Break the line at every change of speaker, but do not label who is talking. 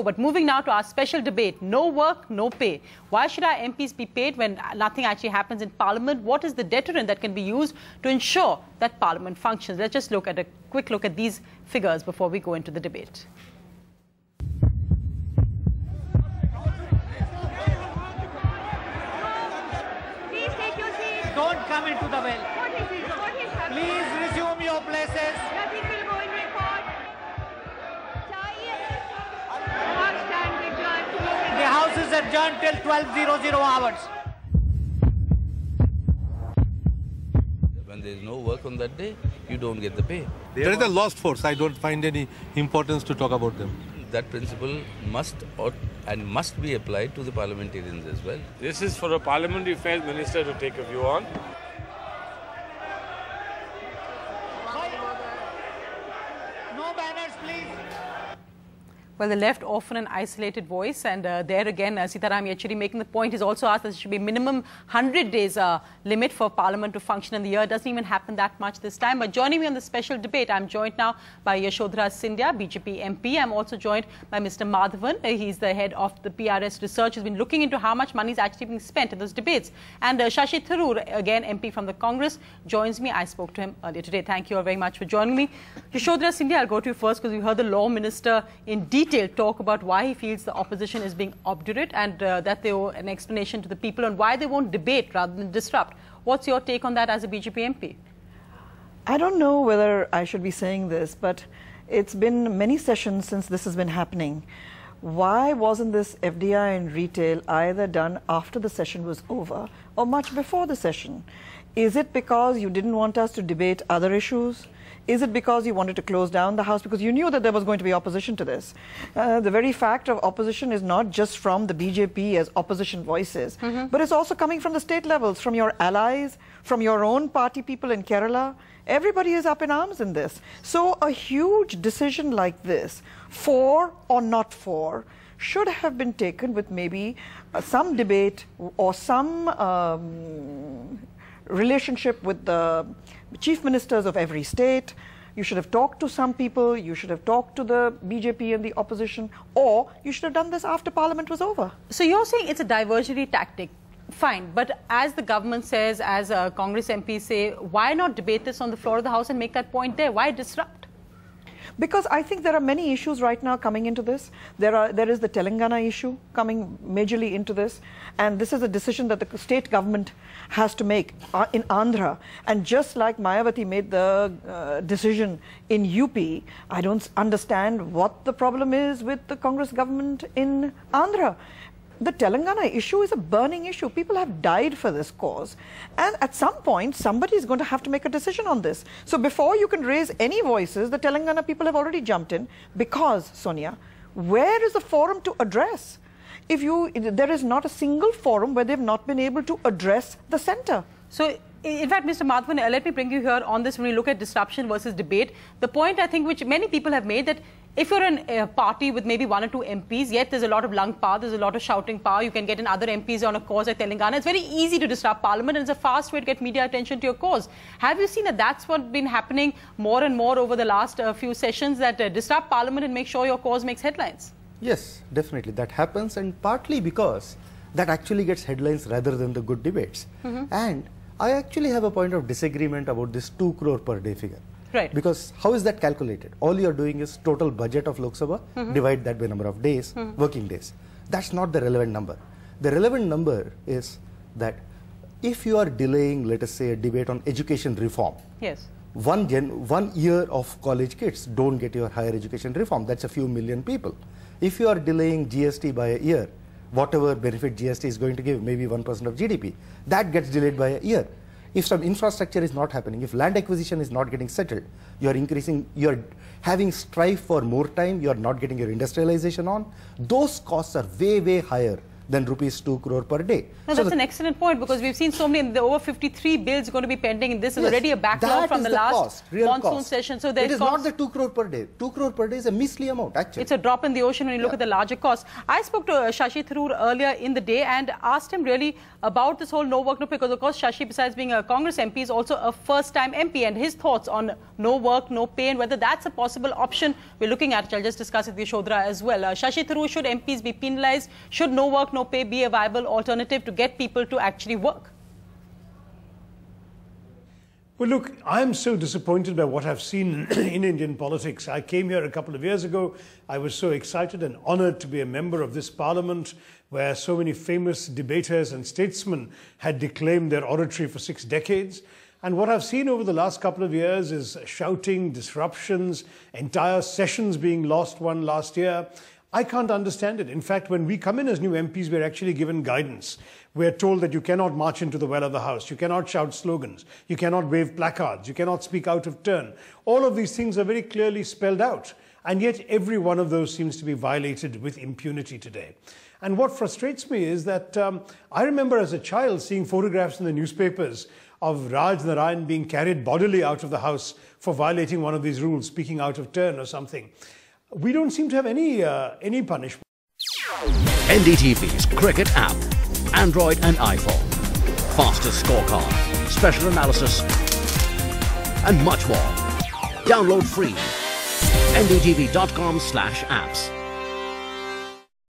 But moving now to our special debate, no work, no pay. Why should our MPs be paid when nothing actually happens in Parliament? What is the deterrent that can be used to ensure that Parliament functions? Let's just look at a quick look at these figures before we go into the debate.
Please take your seats.
Don't come into the well.
What is it? What is happening?
Please resume your places.
Nothing will go in record. House stand adjourned.
The House is adjourned till 12:00 hours.
When there is no work on that day, you don't get the pay.
There is a lost force. I don't find any importance to talk about them.
That principle must be applied to the parliamentarians as well.
This is for a parliamentary affairs minister to take a view on.
No banners, please.
Well, the left often an isolated voice, and there again, Sitaram Yechury making the point, he's also asked that there should be minimum 100 days limit for Parliament to function in the year. It doesn't even happen that much this time. But joining me on the special debate, I'm joined now by Yashodhara Scindia, BJP MP. I'm also joined by Mr. Madhavan. He's the head of the PRS research. He's been looking into how much money is actually being spent in those debates. And Shashi Tharoor, again MP from the Congress, joins me. I spoke to him earlier today. Thank you all very much for joining me. Yashodhara Scindia, I'll go to you first because we heard the Law Minister in detail talk about why he feels the opposition is being obdurate and that they owe an explanation to the people on why they won't debate rather than disrupt. What's your take on that as a BJP MP?
I don't know whether I should be saying this, but it's been many sessions since this has been happening. Why wasn't this FDI in retail either done after the session was over or much before the session? Is it because you didn't want us to debate other issues? Is it because you wanted to close down the House because you knew that there was going to be opposition to this? The very fact of opposition is not just from the BJP as opposition voices, but it's also coming from the state levels, from your allies, from your own party people in Kerala. Everybody is up in arms in this. So a huge decision like this, for or not for, should have been taken with maybe some debate or some relationship with the chief ministers of every state. You should have talked to some people, you should have talked to the BJP and the opposition, or you should have done this after Parliament was over.
So you're saying it's a diversionary tactic. Fine, but as the government says, as Congress MPs say, why not debate this on the floor of the House and make that point there? Why disrupt?
Because I think there are many issues right now coming into this. There is the Telangana issue coming majorly into this, and this is a decision that the state government has to make in Andhra. And just like Mayawati made the decision in UP, I don't understand what the problem is with the Congress government in Andhra. The Telangana issue is a burning issue. People have died for this cause. And at some point, somebody is going to have to make a decision on this. So before you can raise any voices, the Telangana people have already jumped in because, Sonia, where is the forum to address? There is not a single forum where they've not been able to address the centre.
So, in fact, Mr. Madhavan, let me bring you here on this when we look at disruption versus debate. The point, I think, which many people have made, that if you're in a party with maybe 1 or 2 MPs, yet there's a lot of lung power, there's a lot of shouting power, you can get in other MPs on a cause like Telangana. It's very easy to disrupt Parliament, and it's a fast way to get media attention to your cause. Have you seen that that's what's been happening more and more over the last few sessions, that disrupt Parliament and make sure your cause makes headlines?
Yes, definitely. That happens, and partly because that actually gets headlines rather than the good debates. And I actually have a point of disagreement about this 2 crore per day figure.
Right.
Because how is that calculated? All you are doing is total budget of Lok Sabha, divide that by number of days, working days. That's not the relevant number. The relevant number is that if you are delaying, let us say, a debate on education reform,
yes,
1 year of college kids don't get your higher education reform. That's a few million people. If you are delaying GST by a year, whatever benefit GST is going to give, maybe 1% of GDP, that gets delayed by a year. If some infrastructure is not happening, if land acquisition is not getting settled, you're having strife for more time, you're not getting your industrialization on, those costs are way, way higher than rupees 2 crore per day.
No, that's an excellent point, because we've seen so many, over 53 bills going to be pending, and this is already a backlog from the last monsoon session. So
it is not the 2 crore per day. 2 crore per day is a measly amount, actually.
It's a drop in the ocean when you look at the larger cost. I spoke to Shashi Tharoor earlier in the day and asked him really about this whole no work, no pay, because of course Shashi, besides being a Congress MP, is also a first-time MP, and his thoughts on no work, no pay, and whether that's a possible option we're looking at. I'll just discuss it with Yashodhara as well. Shashi Tharoor, should MPs be penalised? Should no work, no pay be a viable alternative to get people to actually work?
Well, look, I'm so disappointed by what I've seen in Indian politics. I came here a couple of years ago. I was so excited and honoured to be a member of this parliament, where so many famous debaters and statesmen had declaimed their oratory for 6 decades. And what I've seen over the last couple of years is shouting, disruptions, entire sessions being lost, one last year. I can't understand it. In fact, when we come in as new MPs, we're actually given guidance. We're told that you cannot march into the well of the House, you cannot shout slogans, you cannot wave placards, you cannot speak out of turn. All of these things are very clearly spelled out. And yet every one of those seems to be violated with impunity today. And what frustrates me is that I remember as a child seeing photographs in the newspapers of Raj Narayan being carried bodily out of the House for violating one of these rules, speaking out of turn or something. We don't seem to have any punishment.
NDTV's cricket app, Android and iPhone, fastest scorecard, special analysis, and much more. Download free. ndtv.com/apps.